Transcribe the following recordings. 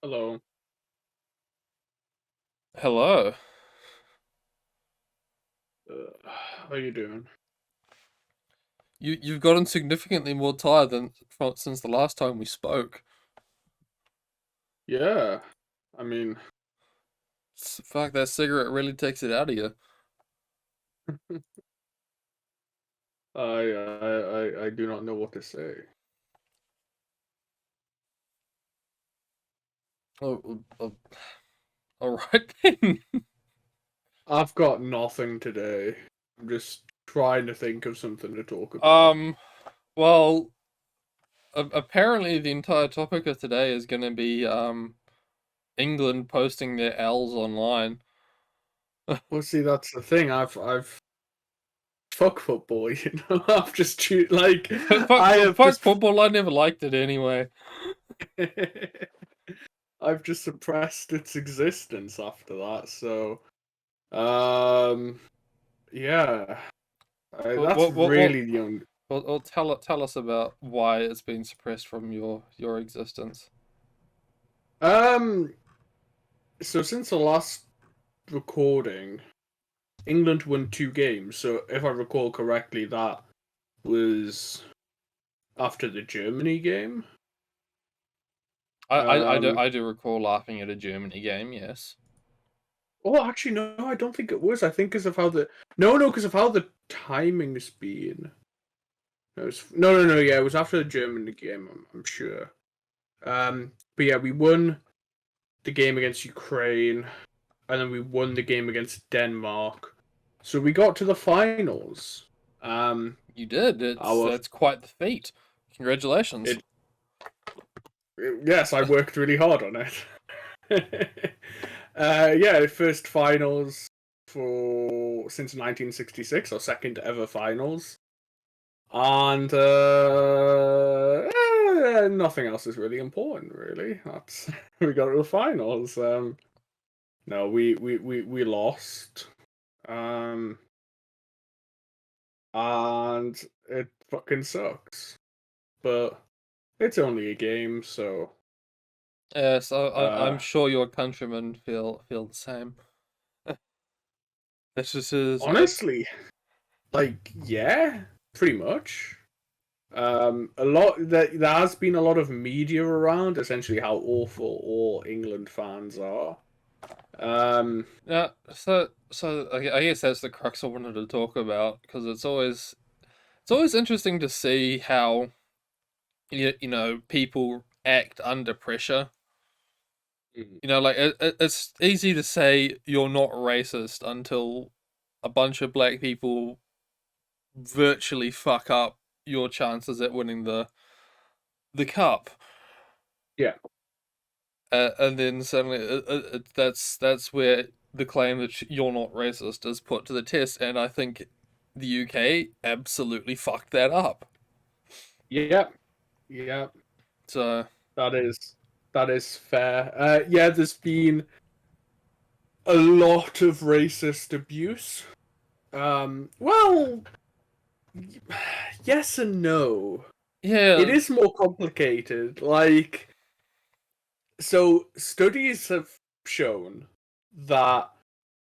Hello. Hello. How you doing? You've gotten significantly more tired than since the last time we spoke. Yeah. I mean, Fuck, that cigarette really takes it out of you. I do not know what to say. Oh, all right then. I've got nothing today. I'm just trying to think of something to talk about. Um, well, apparently the entire topic of today is going to be England posting their L's online. Well, see, that's the thing. I've fuck football. I've just like I have Fuck just football. I never liked it anyway. I've just suppressed its existence after that. So, um, yeah, What that's what what what? really the only. Well, tell us about why it's been suppressed from your existence. Um, so since the last recording, England won two games. So if I recall correctly, that was after the Germany game. Um, I do recall laughing at a Germany game. Yes. oh, actually, no, I don't think it was. I think because of how the no, because of how the timing's been. No. Yeah, it was after the Germany game. I'm sure. But yeah, we won the game against Ukraine, and then we won the game against Denmark. So we got to the finals. You did. Our That's quite the feat. Congratulations. it Yes, I worked really hard on it. Yeah, first finals for since 1966, or second ever finals, and nothing else is really important. Really, that's we got to the finals. No, we lost, um, and it fucking sucks. But it's only a game, so Yes, I'm uh, sure your countrymen feel the same. This is honestly. Like, yeah, pretty much. A lot there has been a lot of media around essentially how awful all England fans are. Um, yeah. I guess that's the crux I wanted to talk about because it's always interesting to see how you know people act under pressure. You know, like it's easy to say you're not racist until a bunch of black people virtually fuck up your chances at winning the cup. yeah, And then suddenly that's where the claim that you're not racist is put to the test, and I think the UK absolutely fucked that up. yeah, yeah. So That is that is fair. Yeah, there's been a lot of racist abuse. Well, yes and no. It yeah, is more complicated. Like, so studies have shown that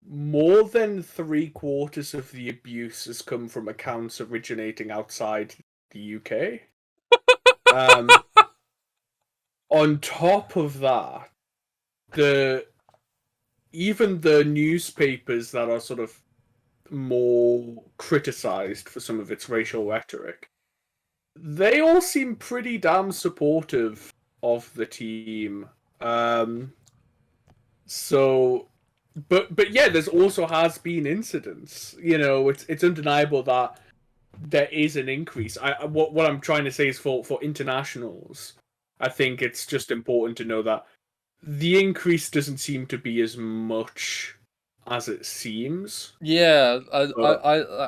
more than three-quarters of the abuse has come from accounts originating outside the UK. Um, on top of that, the even the newspapers that are sort of more criticized for some of its racial rhetoric, they all seem pretty damn supportive of the team. Um, so but yeah, there's also has been incidents. It's undeniable that there is an increase. What I'm trying to say is for internationals, I think it's just important to know that the increase doesn't seem to be as much as it seems. yeah. But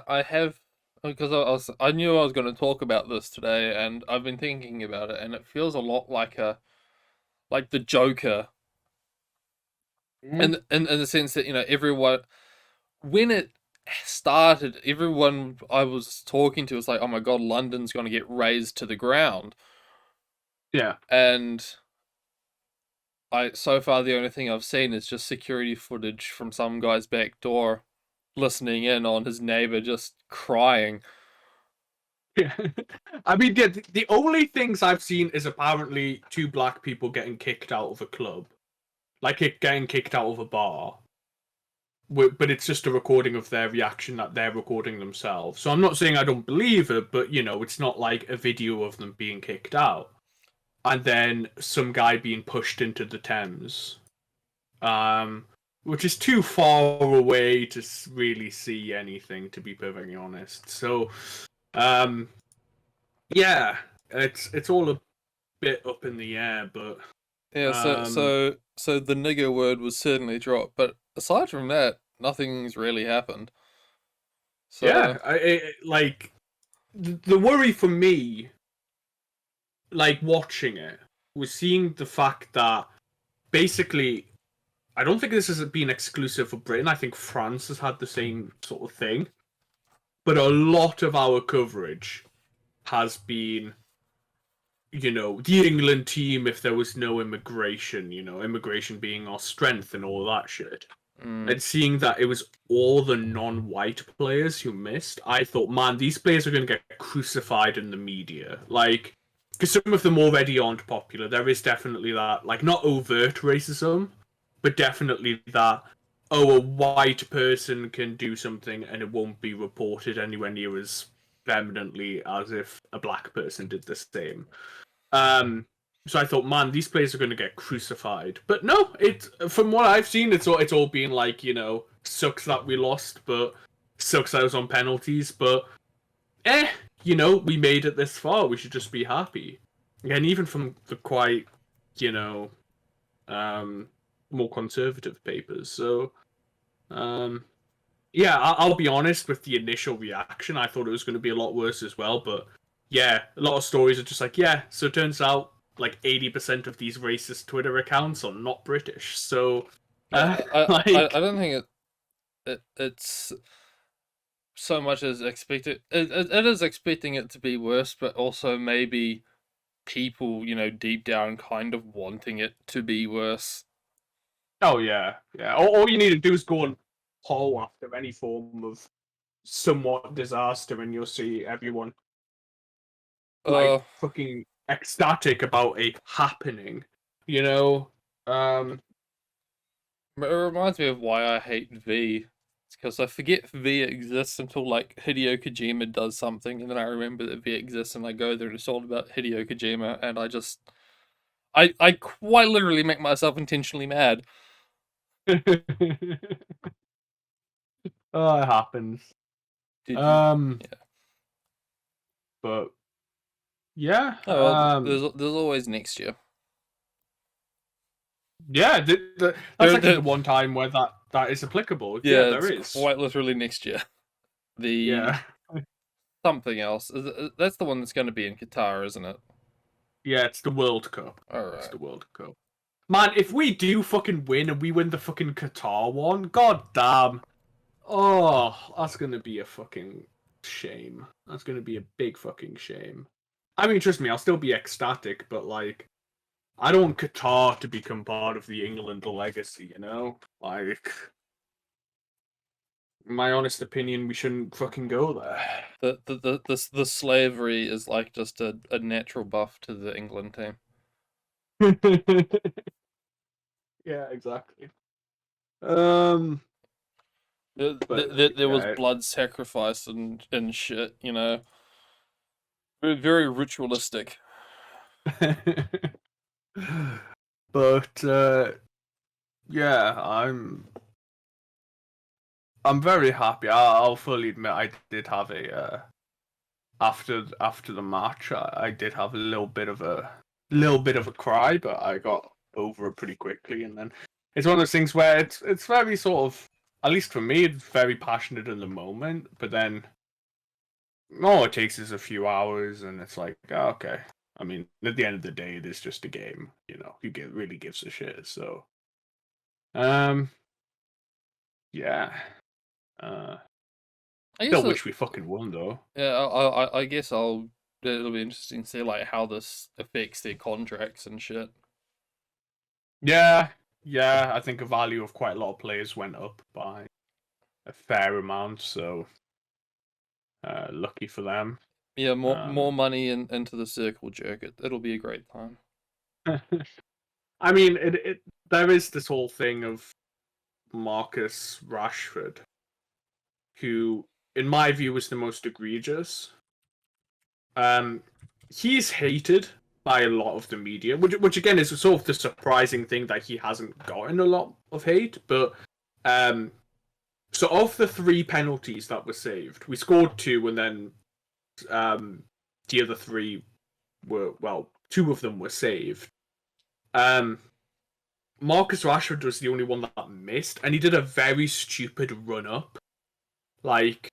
I have because I knew I was going to talk about this today, and I've been thinking about it, and it feels a lot like a like the Joker, mm, in the sense that you know everyone when it started, everyone I was talking to was like, "Oh my god, London's going to get razed to the ground." Yeah. And so far the only thing I've seen is just security footage from some guy's back door listening in on his neighbor just crying. Yeah. I mean, the only things I've seen is apparently two black people getting kicked out of a club, like getting kicked out of a bar. But it's just a recording of their reaction that they're recording themselves. So I'm not saying I don't believe it, but it's not like a video of them being kicked out and then some guy being pushed into the Thames, which is too far away to really see anything, to be perfectly honest. So, yeah, it's all a bit up in the air, but Yeah, so the nigger word was certainly dropped, but aside from that, nothing's really happened. yeah, So like the worry for me, like watching it, was seeing the fact that basically, I don't think this has been exclusive for Britain. I think France has had the same sort of thing, but a lot of our coverage has been, the England team if there was no immigration, immigration being our strength and all that shit. And seeing that it was all the non-white players who missed, I thought, man, these players are going to get crucified in the media. Like, because some of them already aren't popular. There is definitely that, like, not overt racism, but definitely that, oh, a white person can do something and it won't be reported anywhere near as vehemently as if a black person did the same. So I thought, man, these players are going to get crucified. But no, from what I've seen, it's all been like, sucks that we lost, but sucks that I was on penalties. But we made it this far. We should just be happy. And even from the quite, you know, more conservative papers. So, yeah, I'll be honest with the initial reaction. I thought it was going to be a lot worse as well. But yeah, a lot of stories are just like, yeah. So it turns out like 80% of these racist Twitter accounts are not British. So, I don't think it's so much as expected. It is expecting it to be worse, but also maybe people, deep down kind of wanting it to be worse. oh yeah, yeah. All you need to do is go and poll after any form of somewhat disaster, and you'll see everyone Uh, like fucking ecstatic about a happening. You know, um, it reminds me of why I hate V. It's because I forget V exists until like Hideo Kojima does something, and then I remember that V exists, and I go there and it's all about Hideo Kojima, and I quite literally make myself intentionally mad. oh, it happens. Did you? Um, Yeah. but yeah, Oh well, there's always next year. yeah. That's There, actually there, the one time where that is applicable. Yeah, yeah, there it's is. quite literally next year. The Yeah, something else. That's the one that's going to be in Qatar, isn't it? yeah. It's the World Cup. All It's right. the World Cup. Man, if we do fucking win and we win the fucking Qatar one, god damn. Oh, that's gonna be a fucking shame. That's gonna be a big fucking shame. I mean, trust me, I'll still be ecstatic, but like, I don't want Qatar to become part of the England legacy, you know? Like, in my honest opinion, we shouldn't fucking go there. The slavery is like just a natural buff to the England team. yeah, exactly. Um, but There was yeah. blood sacrifice and shit, Very, very ritualistic. but yeah, I'm very happy. I'll fully admit I did have a after the match. I did have a little bit of a cry, but I got over it pretty quickly. And then it's one of those things where it's very sort of, at least for me, it's very passionate in the moment. But then all it takes is a few hours, and it's like, oh, okay. I mean, at the end of the day, it is just a game. Who really gives a shit? So, um, yeah. Uh, I guess Still wish we fucking won though. yeah, I guess it'll be interesting to see like how this affects their contracts and shit. Yeah, yeah. I think the value of quite a lot of players went up by a fair amount. So lucky for them. Yeah, more money into the circle jerk. It'll be a great time. I mean, there is this whole thing of Marcus Rashford, who, in my view, is the most egregious. He's hated by a lot of the media, which again is sort of the surprising thing that he hasn't gotten a lot of hate. But so of the 3 penalties that were saved, we scored 2, and then the other 3 were 2 of them were saved. Marcus Rashford was the only one that missed, and he did a very stupid run up. Like,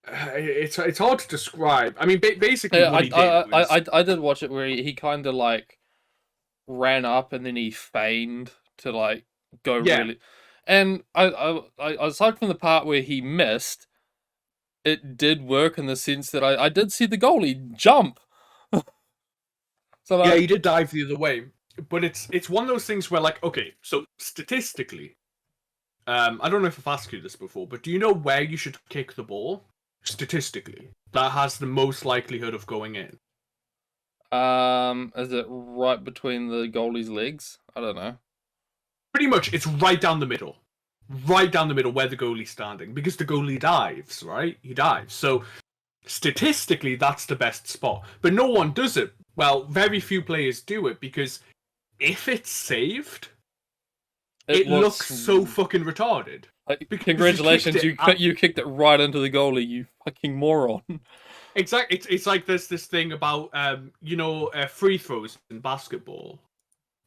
it's hard to describe. I mean, basically, Yeah, what he did was... I did watch it where he kind of like ran up and then he feigned to like go really, and I aside from the part where he missed, it did work in the sense that I did see the goalie jump. So yeah, he did dive the other way, but it's one of those things where, like, okay, so statistically, I don't know if I've asked you this before, but do you know where you should kick the ball statistically that has the most likelihood of going in? Is it right between the goalie's legs? I don't know. Pretty much, it's right down the middle. Right down the middle where the goalie's standing. Because the goalie dives, right? He dives. So, statistically, that's the best spot. But no one does it. Well, very few players do it because if it's saved, it looks so fucking retarded. Congratulations, you kicked it right into the goalie, you fucking moron. Exactly. It's like there's this thing about free throws in basketball,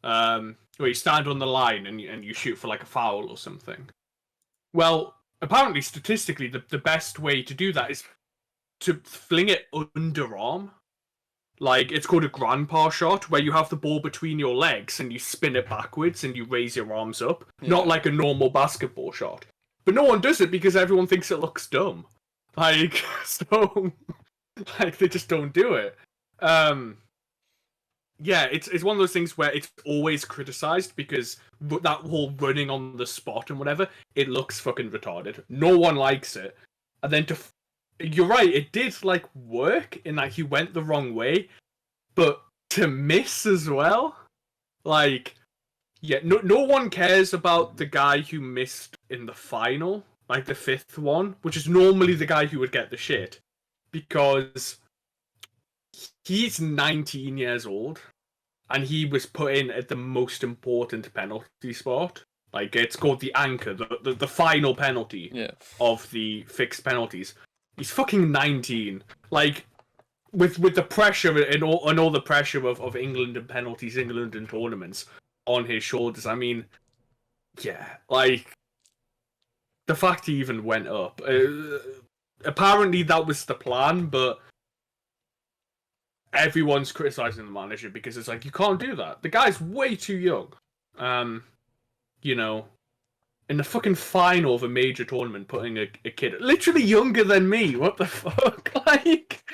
where you stand on the line and you shoot for like a foul or something. Well, apparently, statistically, the best way to do that is to fling it underarm. Like, it's called a grandpa shot, where you have the ball between your legs and you spin it backwards and you raise your arms up. Yeah. Not like a normal basketball shot. But no one does it because everyone thinks it looks dumb. Like, so... Like, they just don't do it. Yeah, it's one of those things where it's always criticized because that whole running on the spot and whatever, it looks fucking retarded. No one likes it. And then you're right, it did like work in that he went the wrong way, but to miss as well, like, yeah, no one cares about the guy who missed in the final, like the 5th one, which is normally the guy who would get the shit, because he's 19 years old, and he was put in at the most important penalty spot. Like, it's called the anchor, the final penalty of the fixed penalties. He's fucking 19. Like, with the pressure and all the pressure of England and penalties, England and tournaments on his shoulders. I mean, yeah, like, the fact he even went up. Apparently that was the plan, but everyone's criticizing the manager because it's like, you can't do that. The guy's way too young. In the fucking final of a major tournament, putting a kid literally younger than me. What the fuck? Like,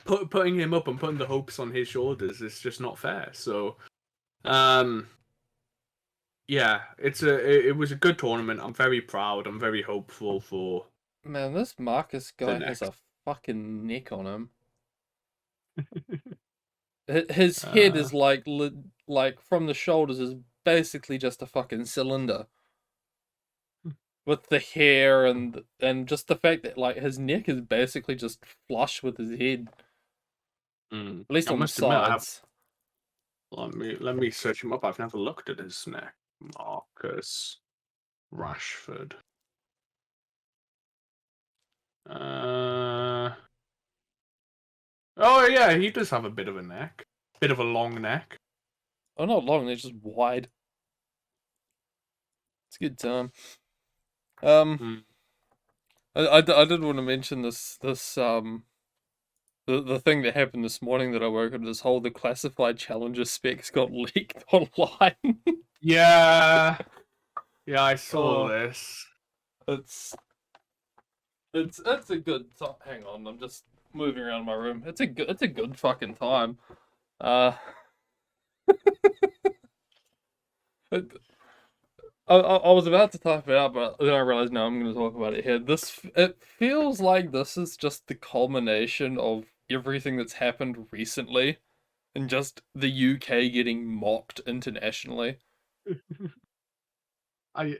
putting him up and putting the hopes on his shoulders is just not fair. So, yeah, it was a good tournament. I'm very proud. I'm very hopeful for. Man, this Marcus guy has a fucking neck on him. His head is like from the shoulders is basically just a fucking cylinder. With the hair and just the fact that like his neck is basically just flush with his head. At least on the sides. Let me search him up. I've never looked at his neck. Marcus Rashford. Oh yeah, he does have a bit of a neck. Bit of a long neck. Oh, not long, they're just wide. It's a good time. I did want to mention this the thing that happened this morning that I woke up, this whole the classified challenger specs got leaked online. Yeah. Yeah, I saw Oh, this. it's it's a good time. Hang on, I'm just moving around my room. It's a good fucking time. Uh, it, I was about to type it out, but then I realized no, I'm going to talk about it here. It feels like this is just the culmination of everything that's happened recently, and just the UK getting mocked internationally. I,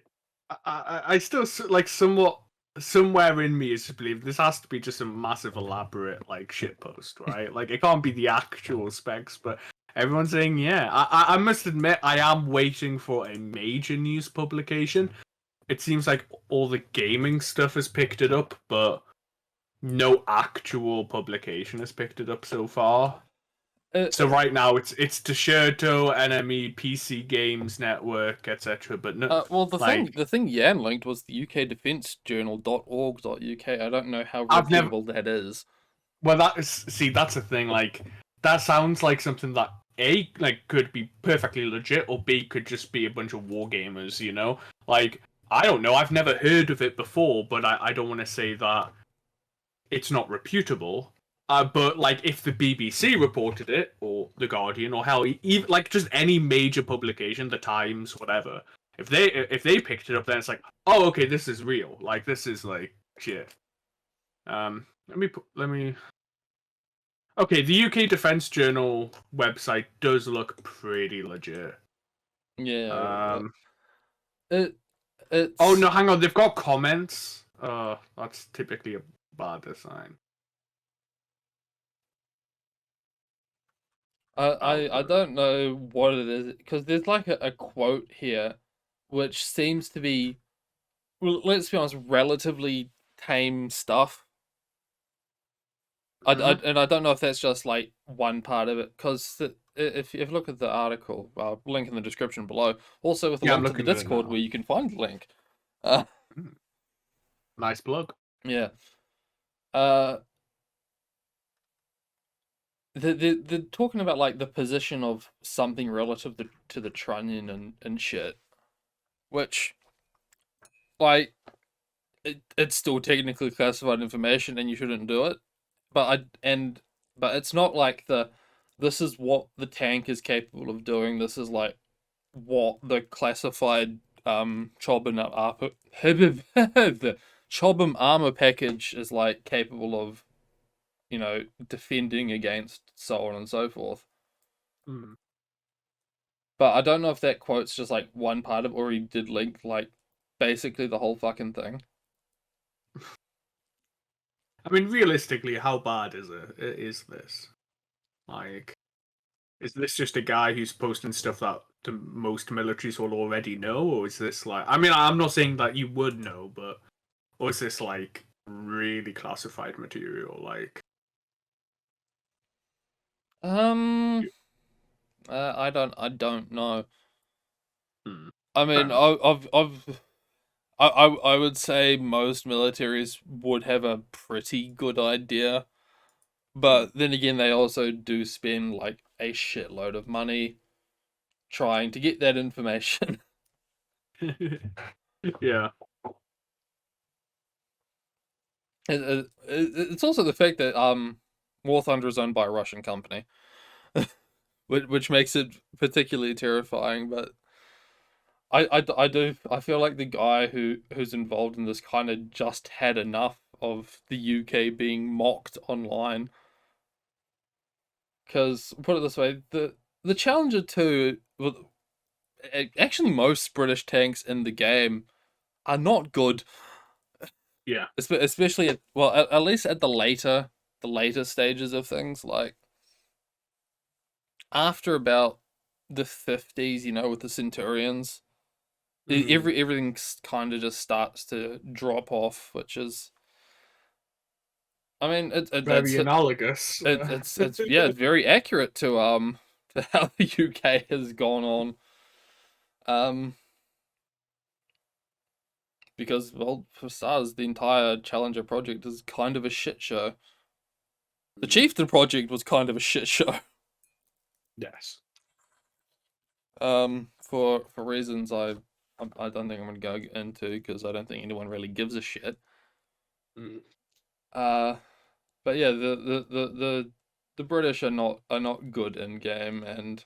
I still like somewhat somewhere in me is to believe this has to be just a massive elaborate like shit post, right? Like it can't be the actual specs, but everyone's saying yeah. I must admit I am waiting for a major news publication. It seems like all the gaming stuff has picked it up, but no actual publication has picked it up so far. It, So right now it's Desherto, NME, PC Games Network, etc. But no, well, like the thing Yan linked was the UK Defence Journal.org.uk. I don't know how I've never. reputable that is. Well, that is see, that's the thing. Like that sounds like something that A like could be perfectly legit, or B could just be a bunch of war gamers. You know, like I don't know. I've never heard of it before, but I don't want to say that it's not reputable. But like if the BBC reported it, or the Guardian, or hell, even like just any major publication, the Times, whatever, if they picked it up, then it's like, oh, okay, this is real. Like this is like shit. Let me. Okay, the UK Defence Journal website does look pretty legit. Yeah, Um. it Oh it's no, hang on. They've got comments. That's typically a bad sign. Oh, I don't know what it is because there's like a quote here, which seems to be, well, let's be honest, relatively tame stuff. mhm. And I don't know if that's just like one part of it, because if you look at the article, link in the description below, also with a Yeah, I'm link to the looking at it Discord now. where you can find the link. Uh, Mm, nice plug. yeah. Uh, the talking about like the position of something relative to the Trunnion and shit, which like it's still technically classified information and you shouldn't do it. But it's not like this is what the tank is capable of doing. This is like what the classified Chobham armor the Chobham armor package is like capable of, defending against, so on and so forth. Mm. But I don't know if that quote's just like one part of, or he did link like basically the whole fucking thing. I mean, realistically, how bad is it? Is this like? Is this just a guy who's posting stuff that the most militaries will already know, or is this like? I mean, I'm not saying that you would know, but or is this like really classified material? Like, Um, I don't know. hmm, I fair mean, enough. I would say most militaries would have a pretty good idea, Hmm. but then again, they also do spend like a shitload of money trying to get that information. Yeah. It's also the fact that War Thunder is owned by a Russian company, which makes it particularly terrifying. But I feel like the guy who's involved in this kind of just had enough of the UK being mocked online. Because put it this way, the Challenger 2, well, actually most British tanks in the game are not good, Yeah. especially at least at the later stages of things. Like after about the 50s, with the Centurions, Mm. everything kind of just starts to drop off, which is, I mean, Very analogous. it's yeah, it's very accurate to how the UK has gone on. Um, because, well, for starters, the entire Challenger project is kind of a shit show. The Chieftain project was kind of a shit show. Yes. For reasons I I don't think I'm gonna go into because I don't think anyone really gives a shit. Mm. But yeah, the British are not good in game, and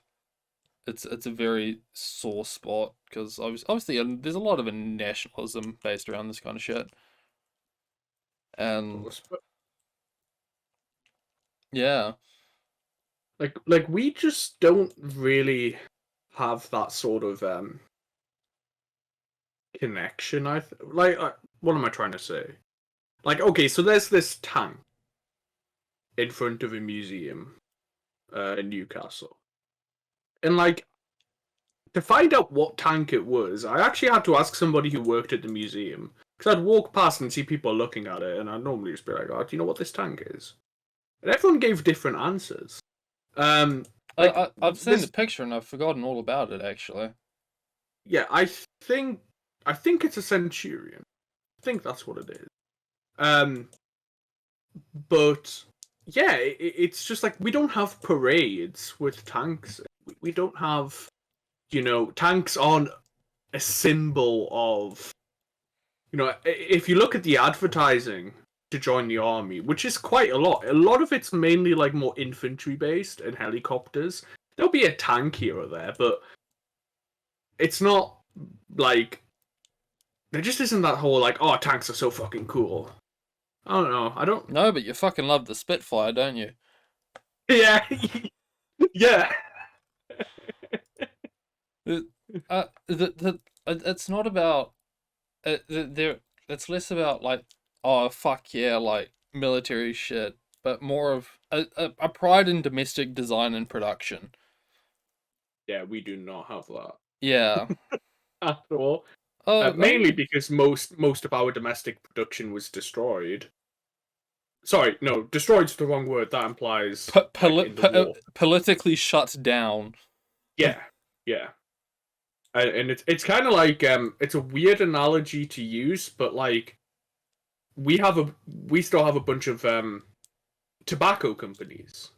it's a very sore spot because obviously there's a lot of nationalism based around this kind of shit, Of and course, but yeah, like we just don't really have that sort of connection. What am I trying to say? Like, okay, so there's this tank in front of a museum in Newcastle, and like to find out what tank it was, I actually had to ask somebody who worked at the museum because I'd walk past and see people looking at it, and I'd normally just be like, "Oh, do you know what this tank is?" And everyone gave different answers. Um, like I've seen the this, picture and I've forgotten all about it actually. yeah, think I think it's a Centurion. I think that's what it is. Um, but yeah, it's just like we don't have parades with tanks. We don't have, tanks aren't a symbol of, if you look at the advertising to join the army, which is quite a lot of it's mainly like more infantry based and helicopters. There'll be a tank here or there, but it's not like there just isn't that whole like, oh, tanks are so fucking cool. I don't know. I don't. No, but you fucking love the Spitfire, don't you? Yeah, yeah. The, it's not about there. It's less about like, oh fuck yeah, like military shit, but more of a pride in domestic design and production. Yeah, we do not have that Yeah. at all. I Mainly mean, because most of our domestic production was destroyed. Sorry, no, destroyed's the wrong word. That implies like in the war. politically shut down. Yeah, yeah. And it's kind of like it's a weird analogy to use, but like we still have a bunch of tobacco companies.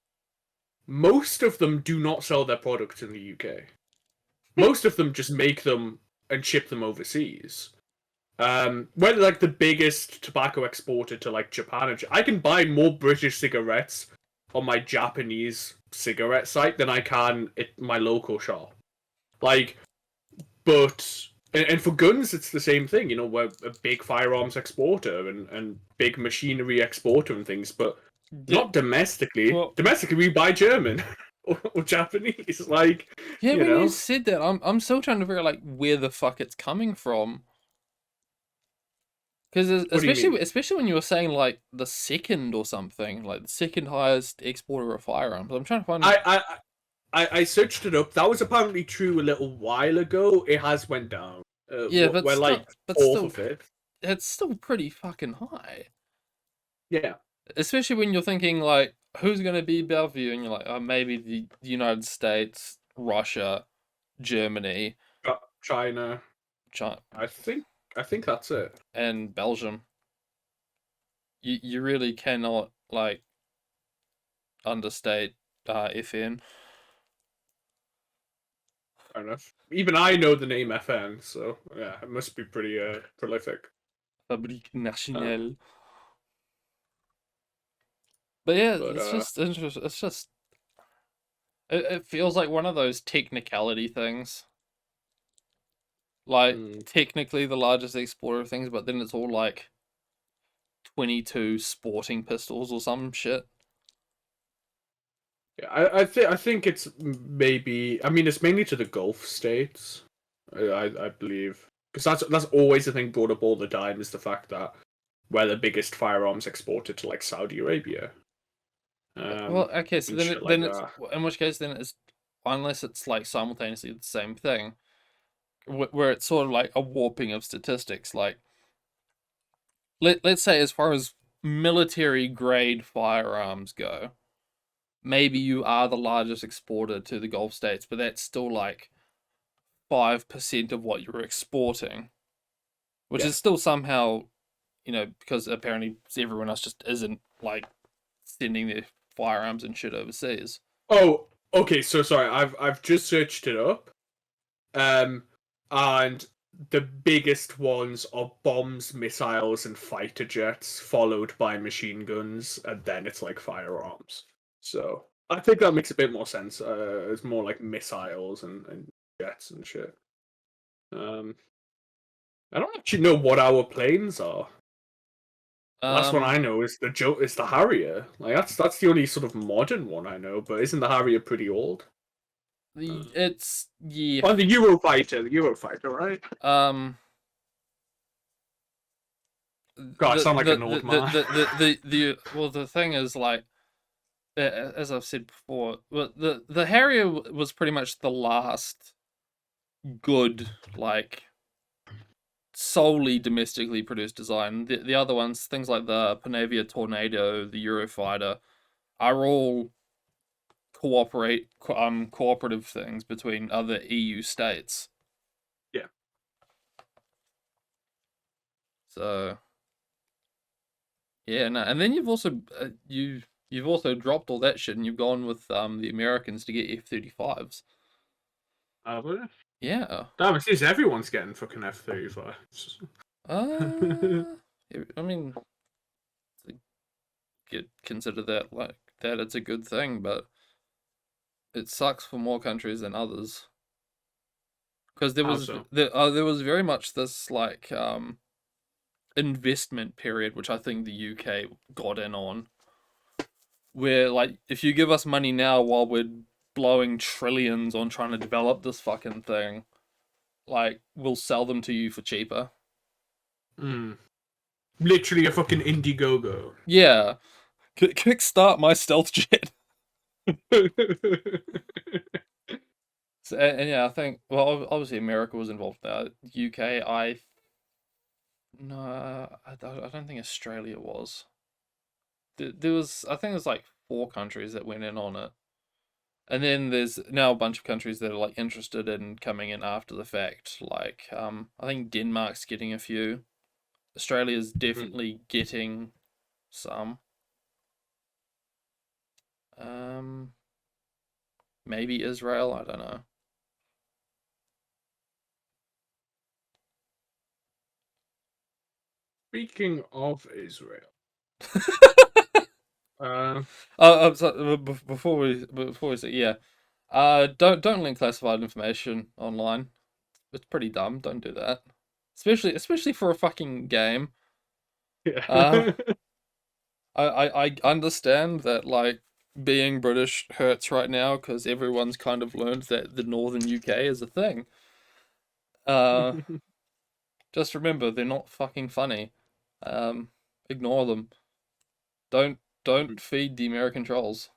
Most of them do not sell their products in the UK. Most of them just make them and ship them overseas. We're like the biggest tobacco exporter to like Japan. I can buy more British cigarettes on my Japanese cigarette site than I can at my local shop. Like, but and for guns, it's the same thing. We're a big firearms exporter and big machinery exporter and things, but not domestically. Well, Domestically, we buy German or Japanese. Like, yeah, you when you know. said that, I'm still trying to figure out like where the fuck it's coming from. Because What do you mean? especially when you were saying like the second or something, like the second highest exporter of firearms. I'm trying to find. I searched it up. That was apparently true a little while ago. It has went down. Yeah, We're like fourth or fifth. it's still pretty fucking high. Yeah. Especially when you're thinking like, who's gonna be above you, and you're like, oh, maybe the United States, Russia, Germany, China. China, I think that's it. and Belgium. You really cannot like understate FN. Fair enough. Even I know the name FN, so yeah, it must be pretty prolific. Fabrique Uh, Nationale. But yeah, but it's just interesting. It's just it feels like one of those technicality things. Like mm, technically the largest exporter of things, but then it's all like 22 sporting pistols or some shit. yeah, I think it's maybe. I mean, it's mainly to the Gulf states. I believe because that's always the thing brought up all the time is the fact that we're the biggest firearms exporter to like Saudi Arabia. Well, okay, so And shit like it's that. in which case then it's unless it's like simultaneously the same thing, where it's sort of like a warping of statistics. Like let's say as far as military grade firearms go, maybe you are the largest exporter to the Gulf states, but that's still like 5% of what you're exporting, which Yeah. is still somehow, because apparently everyone else just isn't like sending their firearms and shit overseas. Oh, okay. So sorry, I've just searched it up. Um, and the biggest ones are bombs, missiles, and fighter jets, followed by machine guns, and then it's like firearms. So I think that makes a bit more sense. It's more like missiles and jets and shit. I don't actually know what our planes are. Last one I know is the Harrier. Like that's the only sort of modern one I know. But isn't the Harrier pretty old? It's yeah. Oh, the Eurofighter, right? God, I sound like an old man. Well, the thing is, like, as I've said before, the Harrier was pretty much the last good, like, solely domestically produced design. The other ones, things like the Panavia Tornado, the Eurofighter, are all cooperative things between other EU states. Yeah. So yeah, no, and then you've also you've also dropped all that shit and you've gone with the Americans to get F-35s. Yeah. Damn, it seems everyone's getting fucking F-35s. I mean, consider that like that it's a good thing, but it sucks for more countries than others. Because there was there was very much this like investment period, which I think the UK got in on, where like if you give us money now while we're blowing trillions on trying to develop this fucking thing, like we'll sell them to you for cheaper. Literally a fucking Indiegogo. Yeah, kickstart my stealth jet. So, and yeah, I think well, obviously America was involved there. UK, I don't think Australia was. There was, I think there's like 4 countries that went in on it. And then there's now a bunch of countries that are like interested in coming in after the fact. Like, I think Denmark's getting a few. Australia's definitely getting some. Maybe Israel, I don't know. Speaking of Israel. Before we say yeah, don't link classified information online. It's pretty dumb. Don't do that, especially for a fucking game. Yeah. I understand that like being British hurts right now because everyone's kind of learned that the northern UK is a thing. Just remember they're not fucking funny. Ignore them. Don't feed the American trolls.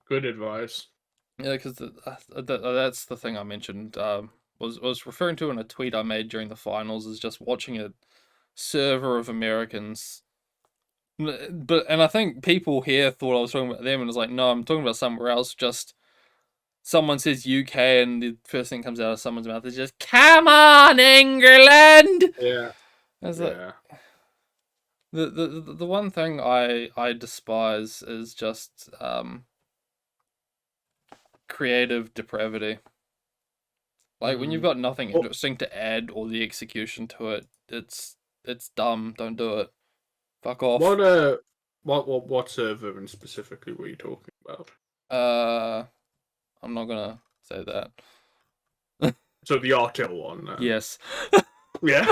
Good advice. Yeah, because that's the thing I mentioned. Was referring to in a tweet I made during the finals is just watching a server of Americans. And I think people here thought I was talking about them, and it's like, no, I'm talking about somewhere else. Just someone says UK, and the first thing that comes out of someone's mouth is just, "Come on, England!" Yeah. It's like, the one thing I despise is just creative depravity. Like when you've got nothing interesting to add or the execution to it, it's dumb. Don't do it. Fuck off. What server and specifically were you talking about? I'm not gonna say that. So the RTL one. Yes. Yeah.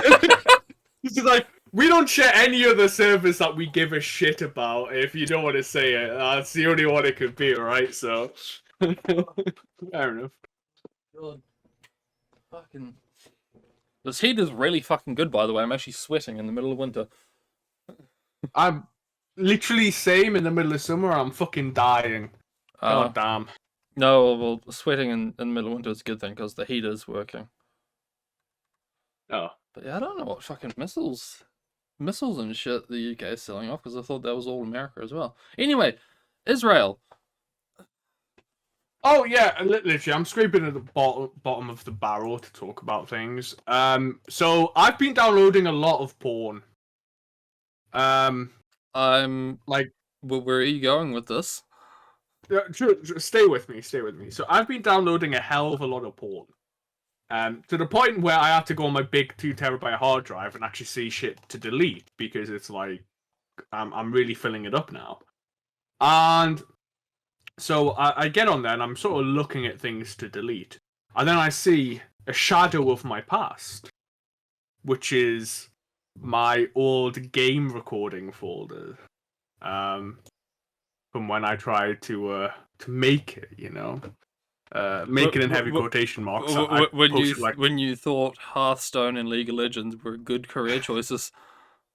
This is like we don't share any other servers that we give a shit about. If you don't want to say it, that's the only one it could be, right? So, fair enough. God. Fucking. This heat is really fucking good, by the way. I'm actually sweating in the middle of winter. I'm literally same in the middle of summer. I'm fucking dying. God damn. No, well, sweating in the middle of winter is a good thing because the heat is working. Oh. But yeah, I don't know what fucking missiles and shit the UK is selling off because I thought that was all America as well. Anyway, Israel. Oh yeah, literally, I'm scraping at the bottom of the barrel to talk about things. So I've been downloading a lot of porn. I'm like, where are you going with this? Stay with me. So I've been downloading a hell of a lot of porn. To the point where I had to go on my big 2 terabyte hard drive and actually see shit to delete because it's like I'm really filling it up now. And so I get on there and I'm sort of looking at things to delete, and then I see a shadow of my past, which is my old game recording folder, from when I tried to make it, make it in heavy quotation marks. I posted, like, When you thought Hearthstone and League of Legends were good career choices.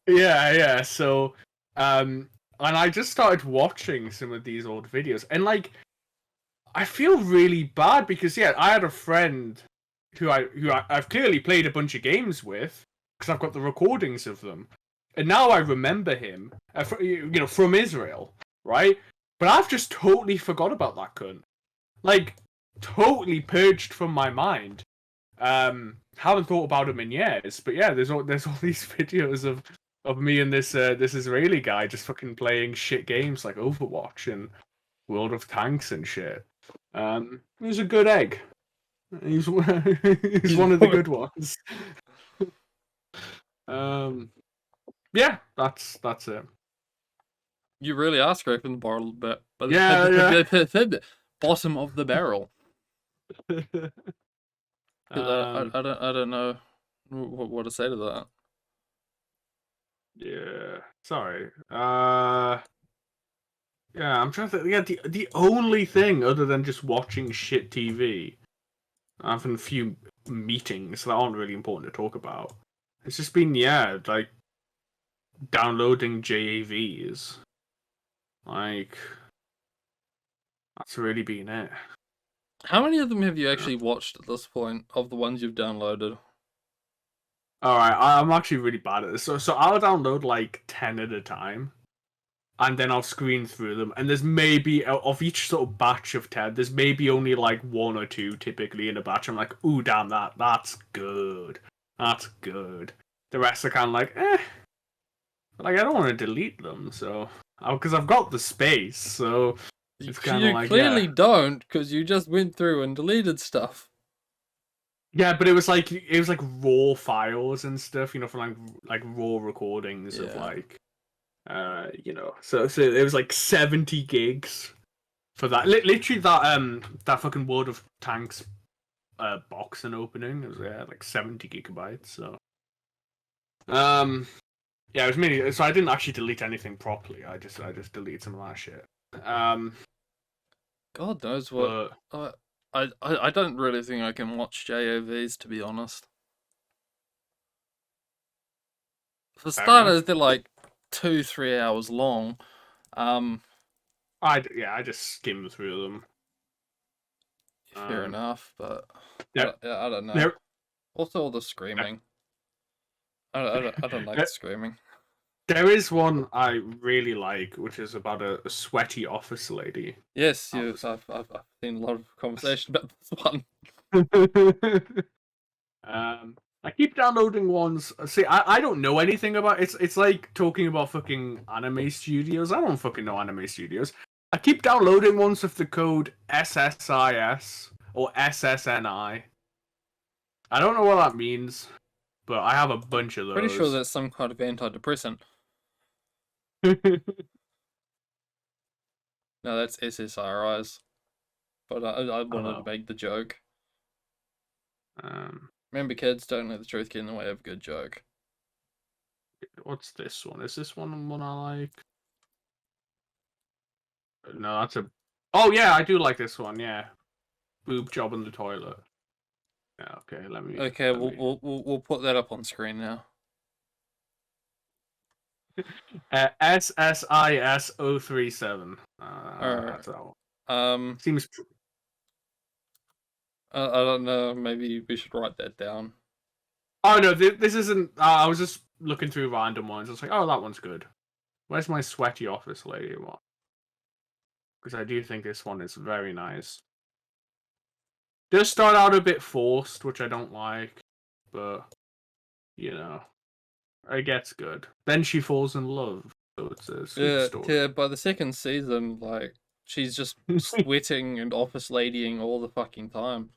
yeah. So, and I just started watching some of these old videos, and like, I feel really bad because I had a friend who I've clearly played a bunch of games with because I've got the recordings of them, and now I remember him, from Israel, right? But I've just totally forgot about that cunt, like totally purged from my mind. Haven't thought about him in years, but yeah, there's all these videos of me and this Israeli guy just fucking playing shit games like Overwatch and World of Tanks and shit. He was a good egg. He's one of the good ones. Yeah, that's it. You really are scraping the barrel bit, but Yeah. bottom of the barrel. Um, I don't know what to say to that. yeah, sorry. Yeah, I'm trying to think. Yeah, the only thing other than just watching shit TV, having a few meetings that aren't really important to talk about, it's just been like downloading JAVs. Like, that's really been it. How many of them have you actually watched at this point, of the ones you've downloaded? Alright, I'm actually really bad at this. So I'll download like 10 at a time, and then I'll screen through them. And there's maybe, of each sort of batch of 10, there's maybe only like 1 or 2 typically in a batch. I'm like, ooh, damn, that's good. That's good. The rest are kind of like, eh. Like, I don't want to delete them, so. Because I've got the space, so. It's kind of like, clearly don't, because you just went through and deleted stuff. Yeah, but it was like raw files and stuff, from like raw recordings of like, So it was like 70 gigs for that. Literally that fucking World of Tanks box and opening. It was like 70 gigabytes. So yeah, it was mainly. So I didn't actually delete anything properly. I just deleted some of that shit. God knows what. I don't really think I can watch JOVs, to be honest. For starters, they're like 2-3 hours long. I just skimmed through them. Fair enough, but I don't know. Also, all the screaming. I don't like the screaming. There is one I really like, which is about a sweaty office lady. Yes, I've seen a lot of conversation about this one. I keep downloading ones. See, I don't know anything about it. It's like talking about fucking anime studios. I don't fucking know anime studios. I keep downloading ones with the code SSIS or SSNI. I don't know what that means, but I have a bunch of those. Pretty sure that's some kind of antidepressant. No, that's SSRIs. But I wanted to make the joke. Remember, kids, don't let the truth get in the way of a good joke. What's this one? Is this one I like? No, that's a. Oh yeah, I do like this one. Yeah, boob job in the toilet. Yeah. Okay. Let me. Okay, we'll put that up on screen now. SSIS037. Alright. Seems. I don't know. Maybe we should write that down. Oh no, this isn't. I was just looking through random ones. I was like, oh, that one's good. Where's my sweaty office lady one? Because I do think this one is very nice. Does start out a bit forced, which I don't like, but it gets good. Then she falls in love, so it's a sweet story. Yeah. By the second season, like, she's just sweating and office ladying all the fucking time.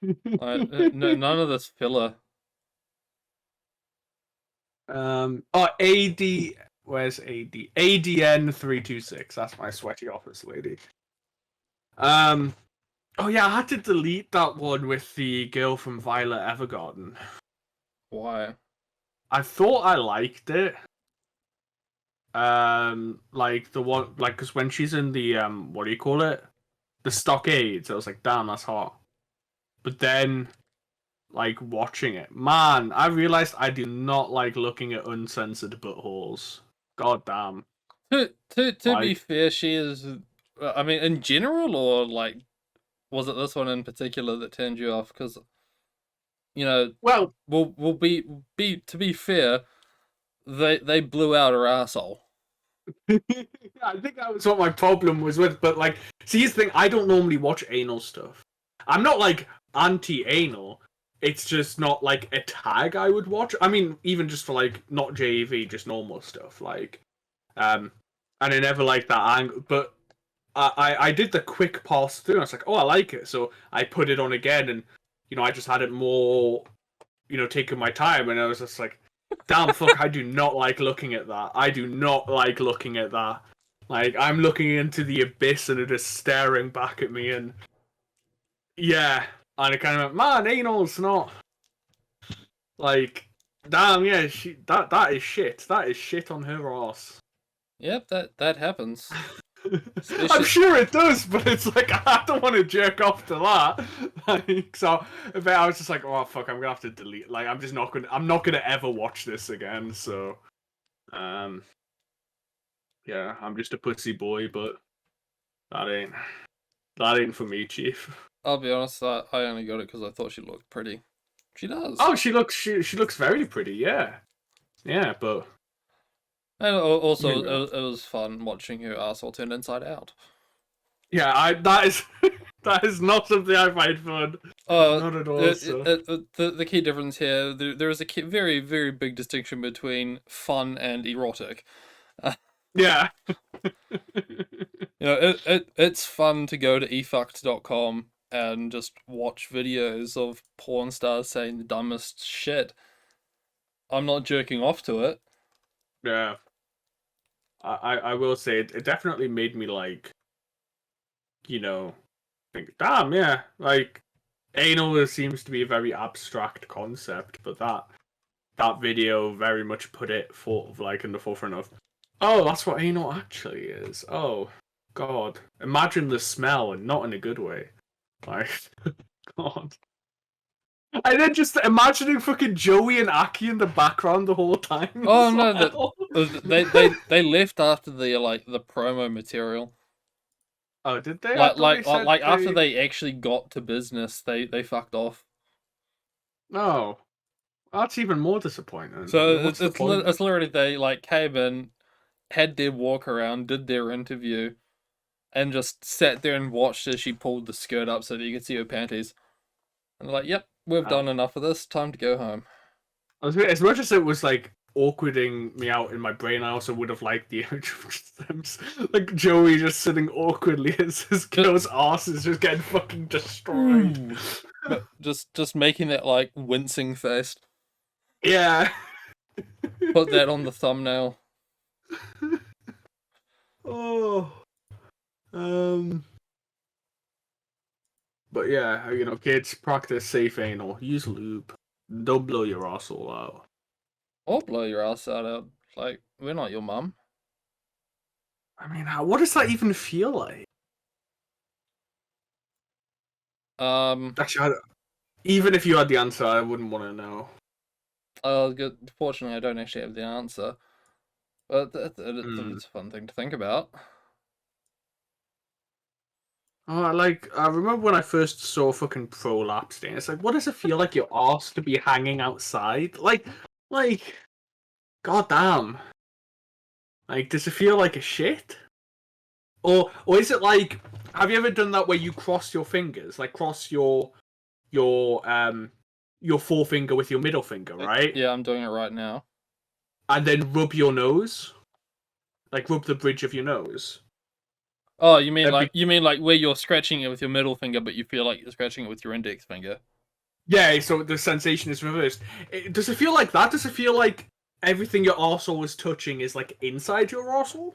None of this filler. Oh, AD. Where's AD? ADN326. That's my sweaty office lady. Oh yeah, I had to delete that one with the girl from Violet Evergarden. Why? I thought I liked it. Like the one, like, because when she's in the what do you call it? The stockades, I was like, damn, that's hot. But then, like, watching it, man, I realized I do not like looking at uncensored buttholes. God damn. To be Like, fair, she is. I mean, in general, or like, was it this one in particular that turned you off? Because you know, well, we'll be to be fair, they blew out her asshole. I think that was what my problem was with. But like, see, here's the thing: I don't normally watch anal stuff. I'm not like anti-anal. It's just not like a tag I would watch. I mean, even just for like not JV, just normal stuff. Like, and I never liked that angle. But I did the quick pass through. And I was like, oh, I like it. So I put it on again, and I just had it more, taking my time, and I was just like, damn, fuck, I do not like looking at that. I do not like looking at that. Like, I'm looking into the abyss and it is staring back at me, and yeah, and it kind of went, man, anal's not like, damn, yeah, that is shit. That is shit on her ass. Yep, that happens. I'm Especially, sure it does, but it's like I don't want to jerk off to that. Like, so, but I was just like, oh fuck, I'm gonna have to delete. Like, I'm not gonna ever watch this again. So, um, yeah, I'm just a pussy boy, but that ain't that ain't for me, Chief. I'll be honest, I only got it because I thought she looked pretty. She does. Oh, she looks very pretty, yeah, yeah, but And you also, know, it was fun watching her asshole turn inside out. yeah, that is that is not something I find fun, not at all. So The key difference here, there is a very, very big distinction between fun and erotic. yeah, It's fun to go to efucked.com and just watch videos of porn stars saying the dumbest shit. I'm not jerking off to it. yeah. I will say it definitely made me like, think, damn, yeah, like anal seems to be a very abstract concept, but that video very much put it like in the forefront of, oh, that's what anal actually is. Oh God, imagine the smell, and not in a good way. Like, God. And then just imagining fucking Joey and Aki in the background the whole time Oh as no, well. they left after the promo material. Oh, did they? I thought they said Like after they. they actually got to business, they fucked off. No, that's even more disappointing. So What's the point? it's literally they like came in, had their walk around, did their interview, and just sat there and watched as she pulled the skirt up so that you could see her panties. And they're like, "Yep, we've done enough of this. Time to go home." As much as it was like awkwarding me out in my brain, I also would have liked the image of just them, like Joey just sitting awkwardly as his girl's ass is just getting fucking destroyed. Ooh. But just making that like wincing face. Yeah. Put that on the thumbnail. Oh. But yeah, kids, practice safe anal. Use lube. Don't blow your asshole out. Or blow your ass out. Like, we're not your mum. I mean, what does that even feel like? Actually, even if you had the answer, I wouldn't want to know. Fortunately, I don't actually have the answer. But it's a fun thing to think about. Oh, I remember when I first saw fucking prolapse thing. It's like, what does it feel like your ass to be hanging outside? Like, goddamn. Like, does it feel like a shit? Or is it like, have you ever done that where you cross your fingers, like cross your forefinger with your middle finger, right? Yeah, I'm doing it right now. And then rub your nose, like rub the bridge of your nose. Oh, That'd you mean like where you're scratching it with your middle finger, but you feel like you're scratching it with your index finger. Yeah, so the sensation is reversed. Does it feel like that? Does it feel like everything your arsehole is touching is like inside your arsehole?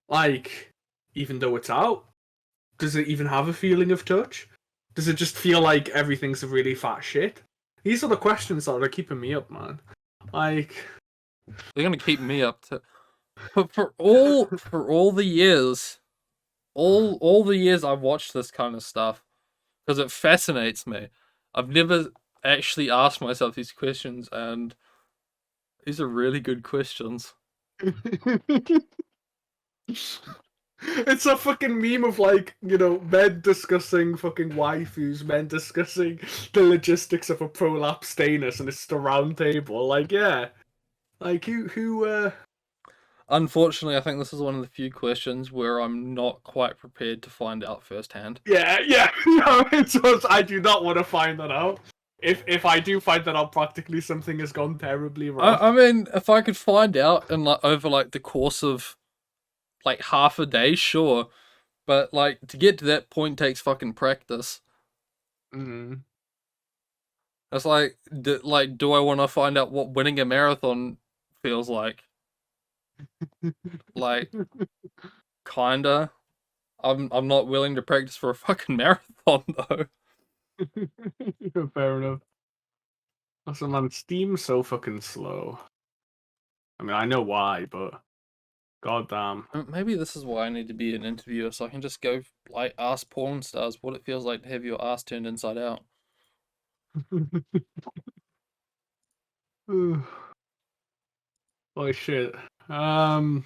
Like, even though it's out? Does it even have a feeling of touch? Does it just feel like everything's a really fat shit? These are the questions that are keeping me up, man. Like, They're gonna keep me up to. But for all the years, all the years I've watched this kind of stuff, because it fascinates me. I've never actually asked myself these questions, and these are really good questions. it's a fucking meme of like, men discussing fucking waifus, men discussing the logistics of a prolapse anus, and it's just a round table. Like, yeah. Like who Unfortunately, I think this is one of the few questions where I'm not quite prepared to find out firsthand. yeah. No, I do not want to find that out. If I do find that out, practically something has gone terribly wrong. I mean, if I could find out in like over like the course of like half a day, sure. But like to get to that point takes fucking practice. Mm. It's like, do I want to find out what winning a marathon feels like? Like, kinda. I'm not willing to practice for a fucking marathon though. Fair enough. Also, man, Steam's so fucking slow. I mean, I know why, but goddamn. Maybe this is why I need to be an interviewer, so I can just go like ask porn stars what it feels like to have your ass turned inside out. Holy shit. I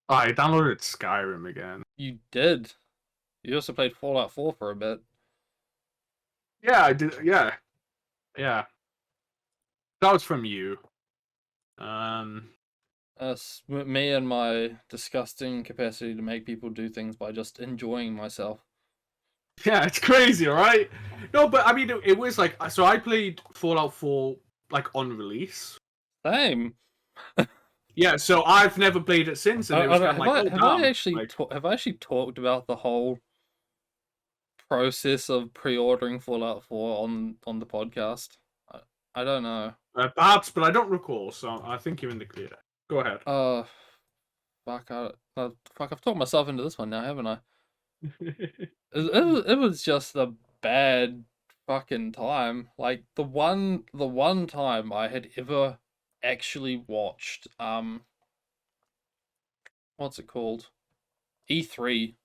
downloaded Skyrim again. You did. You also played Fallout 4 for a bit. Yeah, I did. Yeah. That was from you. Um, Me and my disgusting capacity to make people do things by just enjoying myself. yeah, it's crazy, right? No, but I mean, it was like so. I played Fallout 4 like on release. Same. Yeah, so I've never played it since, and it was kind of like, oh have I damn, actually like have I actually talked about the whole process of pre-ordering Fallout 4 on the podcast? I don't know. perhaps, but I don't recall. So I think you're in the clear. Go ahead. Fuck, fuck, I've talked myself into this one now, haven't I? It was just a bad fucking time. Like the one time I had ever actually watched what's it called? E3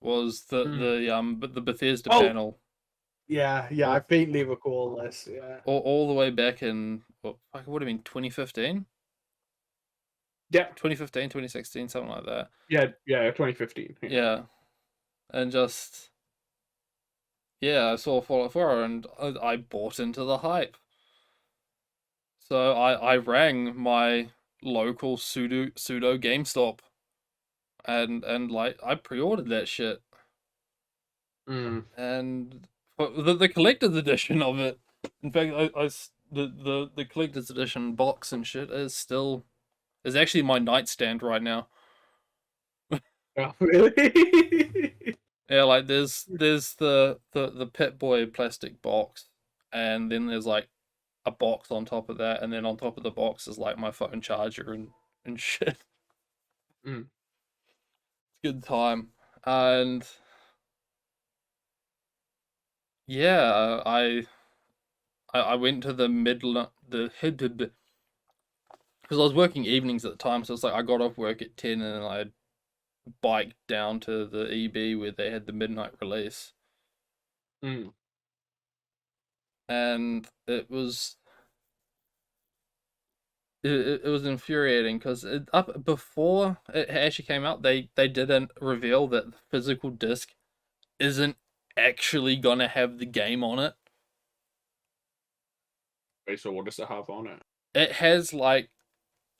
was the Bethesda Oh, panel. yeah, I All, faintly recall this. Yeah, all the way back in what fuck, it would have been 2015? yeah, 2015, 2016, something like that. yeah. 2015. Yeah. Yeah. And just yeah, I saw Fallout 4 and I bought into the hype. So I rang my local pseudo GameStop and like I pre-ordered that shit. Mm. And the collector's edition of it. In fact, the collector's edition box and shit is actually my nightstand right now. Oh, really? Yeah, like there's the Pit Boy plastic box, and then there's like a box on top of that, and then on top of the box is like my phone charger and shit. Mm. Good time. And yeah, I went to the middle the because I was working evenings at the time, so it's like I got off work at 10 and then I biked down to the EB where they had the midnight release. Mm. And it was infuriating because up before it actually came out, they didn't reveal that the physical disc isn't actually gonna have the game on it. Wait, so what does it have on it? It has like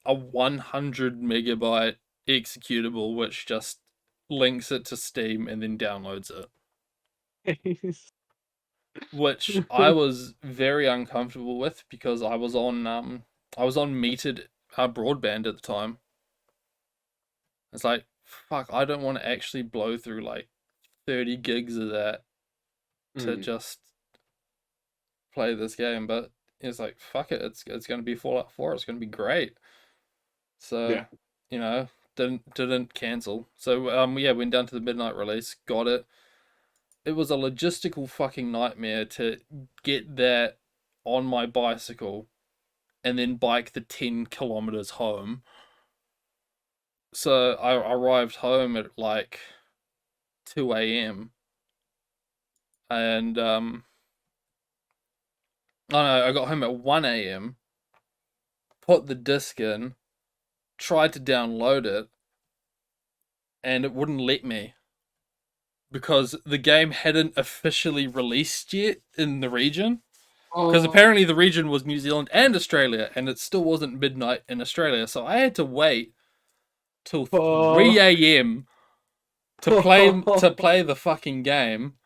a 100 megabyte executable, which just links it to Steam and then downloads it. Which I was very uncomfortable with because I was on metered broadband at the time. It's like, fuck, I don't want to actually blow through like 30 gigs of that to Mm. just play this game. But it's like, fuck it, it's going to be Fallout 4. It's going to be great. So, Yeah. you know, didn't cancel. So yeah, went down to the midnight release, got it. It was a logistical fucking nightmare to get that on my bicycle and then bike the 10 kilometers home. So I arrived home at like 2 a.m. and oh no, I got home at 1 a.m. Put the disc in, tried to download it, and it wouldn't let me because the game hadn't officially released yet in the region. Because Oh, apparently the region was New Zealand and Australia, and it still wasn't midnight in Australia. So I had to wait till oh, 3 a.m. to play the fucking game,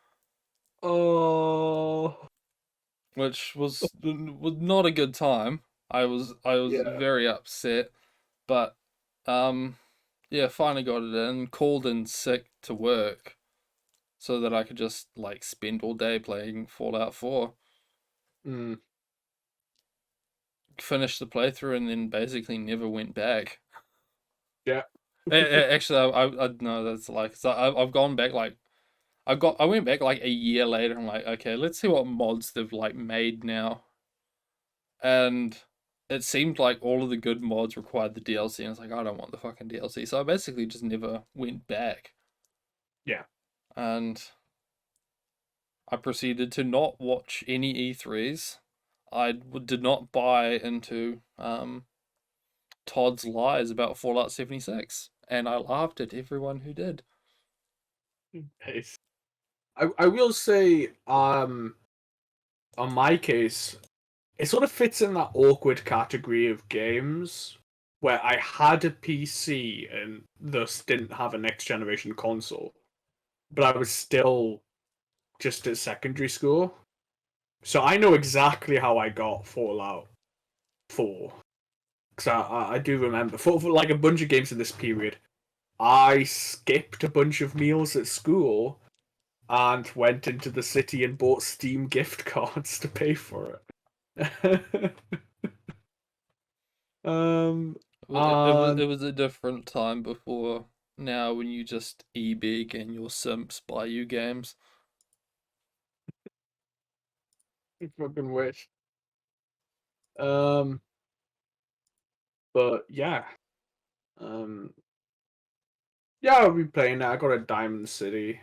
oh, which was not a good time. I was yeah. very upset, but um, yeah, finally got it in. Called in sick to work so that I could just like spend all day playing Fallout 4. Mm, Finished the playthrough and then basically never went back. yeah. Actually, I no, that's like so I've gone back like I went back like a year later. I'm like, okay, let's see what mods they've like made now, and it seemed like all of the good mods required the DLC, and I was like, I don't want the fucking DLC, so I basically just never went back, Yeah. and I proceeded to not watch any E3s. Did not buy into Todd's lies about Fallout 76, and I laughed at everyone who did. Nice. I will say, on my case, it sort of fits in that awkward category of games where I had a PC and thus didn't have a next generation console, but I was still just at secondary school. So I know exactly how I got Fallout 4. Because I do remember, for like a bunch of games in this period, I skipped a bunch of meals at school and went into the city and bought Steam gift cards to pay for it. um, It and was a different time before now when you just e-big and your simps buy you games. I fucking wish. Um, but yeah, um, yeah, I'll be playing that. I got a Diamond City,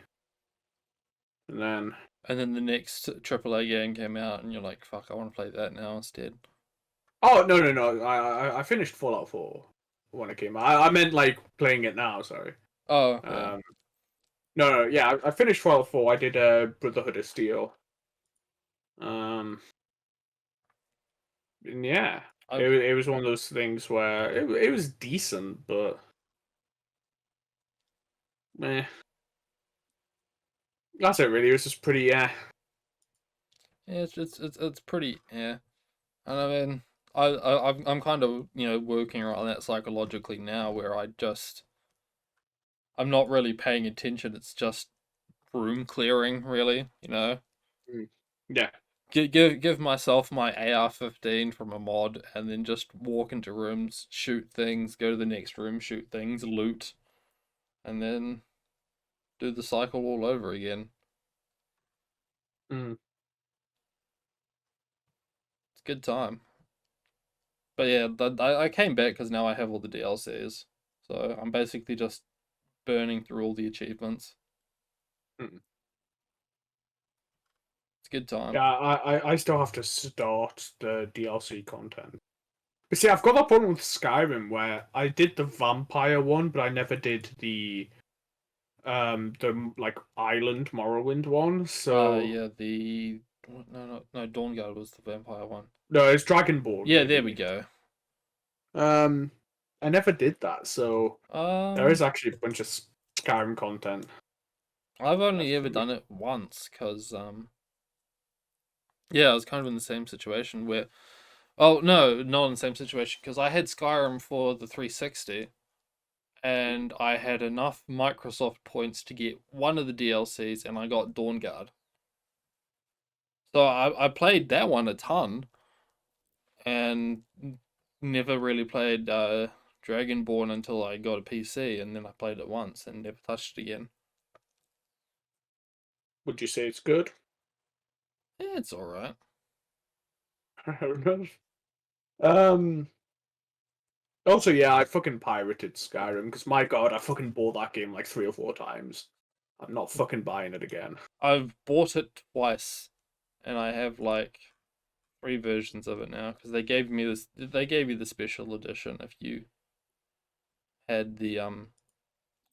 and then And then the next AAA game came out and you're like, fuck, I want to play that now instead. oh no, I finished Fallout 4 when it came out. I meant like playing it now. Sorry. Oh, yeah. Um, no, yeah, I finished Fallout 4. I did Brotherhood of Steel. Um, and yeah, I it was one of those things where it was decent, but meh. That's it really. It was just pretty yeah, it's pretty yeah. And I mean, I'm kind of working around that psychologically now, where I'm not really paying attention. It's just room clearing, really. mm, yeah. Give myself my AR-15 from a mod, and then just walk into rooms, shoot things, go to the next room, shoot things, loot, and then do the cycle all over again. Mm. It's a good time. But yeah, I came back because now I have all the DLCs, so I'm basically just burning through all the achievements. Mm. It's a good time. Yeah, I still have to start the DLC content. But see, I've got that problem with Skyrim where I did the vampire one, but I never did the like island Morrowind one. So Yeah, the no, Dawnguard was the vampire one. no, it's Dragonborn Yeah, there we maybe. go. Um, I never did that, so there is Um, actually a bunch of Skyrim content I've only left ever for me. done it once, cause yeah, I was kind of in the same situation where, oh no, not in the same situation, because I had Skyrim for the 360, and I had enough Microsoft points to get one of the DLCs, and I got Dawnguard. So I played that one a ton, and never really played Dragonborn until I got a PC, and then I played it once and never touched it again. Would you say it's good? Yeah, it's all right. Fair enough. Um. Also, yeah, I fucking pirated Skyrim because my god, I fucking bought that game like 3 or 4 times. I'm not fucking buying it again. I've bought it twice, and I have like 3 versions of it now because they gave me this. They gave you the special edition if you had the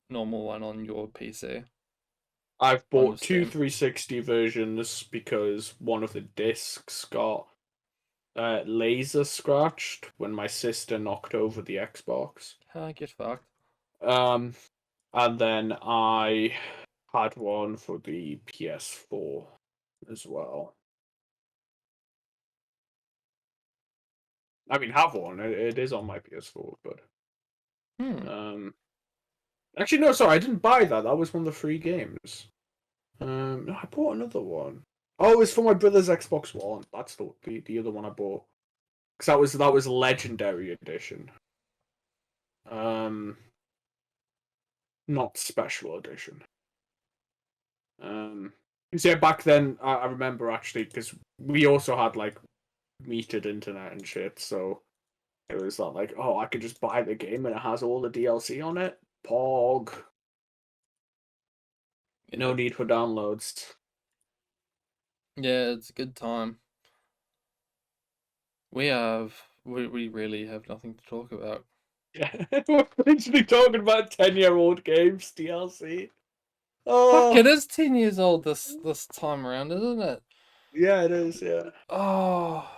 normal one on your PC I've on the bought two Steam. 360 versions because one of the discs got laser scratched when my sister knocked over the Xbox. Get fucked. Um, and then I had one for the PS4 as well. I mean, have one. It is on my PS4, but actually, no. Sorry, I didn't buy that. That was one of the free games. No, I bought another one. Oh, it's for my brother's Xbox One. That's the other one I bought. Because that was Legendary Edition. Um, not Special Edition. So yeah, back then I remember actually because we also had like metered internet and shit, so it was not like, oh, I could just buy the game and it has all the DLC on it. Pog. No need for downloads. Yeah, it's a good time. We really have nothing to talk about. Yeah, we're literally talking about 10-year-old games DLC. Fuck, it Oh, is 10 years old this time around, isn't it? yeah, it is. Yeah. Oh,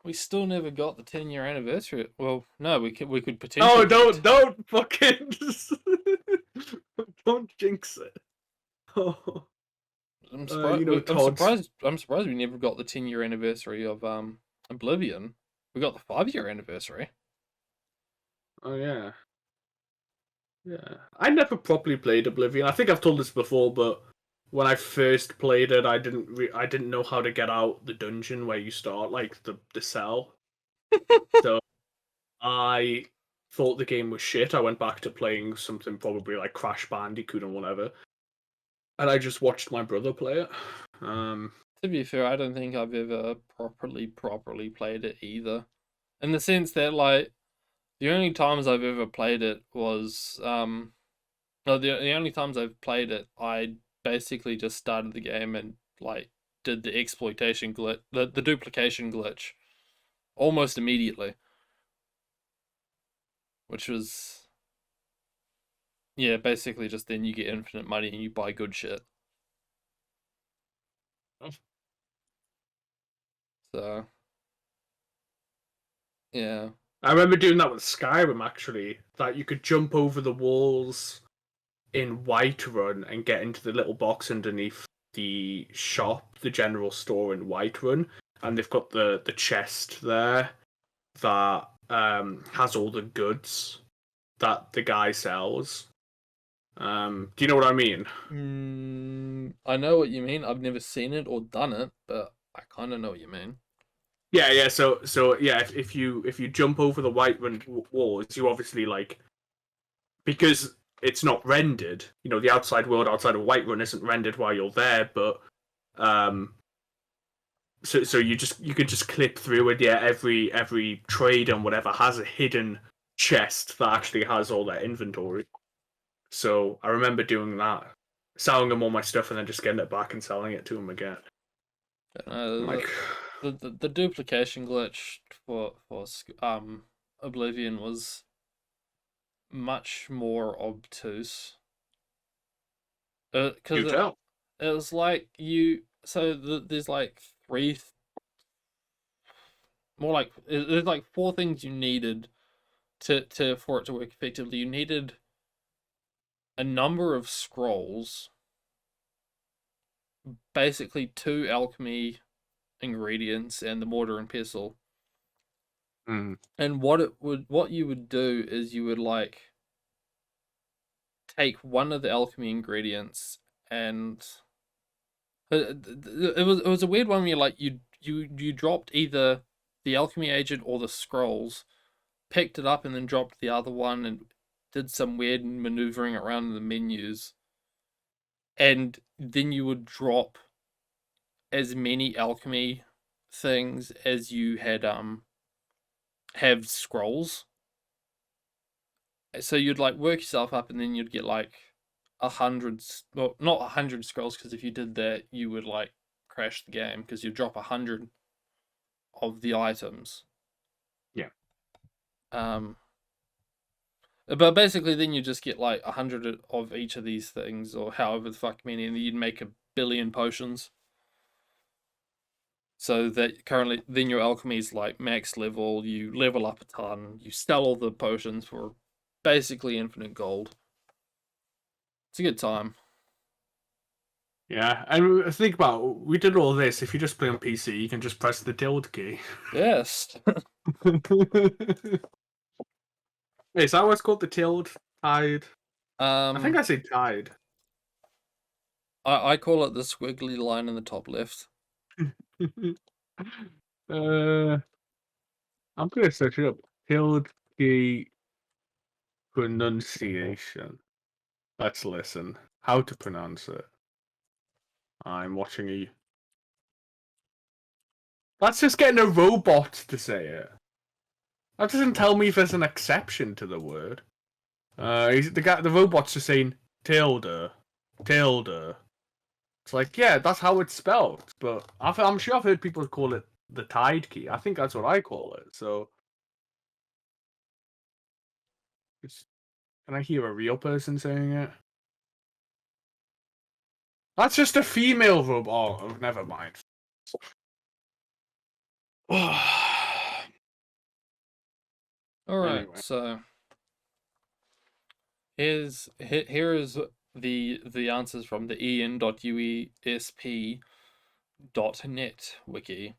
we still never got the 10-year anniversary. Well, no, we could Oh, potentially get don't fucking don't jinx it. Oh, I'm surprised. I'm Todd's. surprised. I'm surprised we never got the 10-year anniversary of Oblivion. We got the 5-year anniversary. Oh yeah, yeah. I never properly played Oblivion. I think I've told this before, but when I first played it, I didn't know how to get out the dungeon where you start, like the cell. So I thought the game was shit. I went back to playing something probably like Crash Bandicoot or whatever, and I just watched my brother play it. To be fair, I don't think I've ever properly played it either. In the sense that like the only times I've ever played it was no, the only times I've played it, I basically just started the game and like did the exploitation glitch, the duplication glitch, almost immediately, which was yeah, basically just then you get infinite money and you buy good shit. So yeah, I remember doing that with Skyrim actually. That you could jump over the walls in Whiterun and get into the little box underneath the shop, the general store in Whiterun, and they've got the chest there that has all the goods that the guy sells. Do you know what I mean? I know what you mean. I've never seen it or done it, but I kind of know what you mean. Yeah, yeah. So yeah, if you jump over the Whiterun walls, you obviously like because it's not rendered. You know, the outside world outside of Whiterun isn't rendered while you're there, but um, so you could just clip through it. Yeah, every trade and whatever has a hidden chest that actually has all their inventory. So I remember doing that, selling them all my stuff, and then just getting it back and selling it to them again. Uh, Like, the duplication glitch for Oblivion was much more obtuse. you Because tell. it was like there's like there's like 4 things you needed to for it to work effectively. You needed a number of scrolls, basically 2 alchemy ingredients, and the mortar and pestle. Mm. And what you would do is you would like take one of the alchemy ingredients and it was a weird one where like you dropped either the alchemy agent or the scrolls, picked it up and then dropped the other one and did some weird maneuvering around the menus, and then you would drop as many alchemy things as you had have scrolls. So you'd like work yourself up and then you'd get like 100, well, not 100 scrolls, because if you did that you would like crash the game because you drop 100 of the items. Yeah. But basically then you just get like 100 of each of these things, or however the fuck many, and you'd make 1 billion potions. So that currently then your alchemy is like max level, you level up a ton, you sell all the potions for basically infinite gold. It's a good time. Yeah, and think about, we did all this. If you just play on PC, you can just press the tilde key. Yes. Is that what's called, the tilde? Tide? I think I say tide. I call it the squiggly line in the top left. I'm gonna search it up. Tilde key pronunciation. Let's listen. How to pronounce it. I'm watching a. That's just getting a robot to say it. That doesn't tell me if there's an exception to the word. The robot's just saying tilde, tilde. It's like, yeah, that's how it's spelled. But I'm sure I've heard people call it the tide key. I think that's what I call it. So, can I hear a real person saying it? That's just a female robot. Oh, never mind. All right, Anyway. so here is the answers from the en.uesp.net wiki.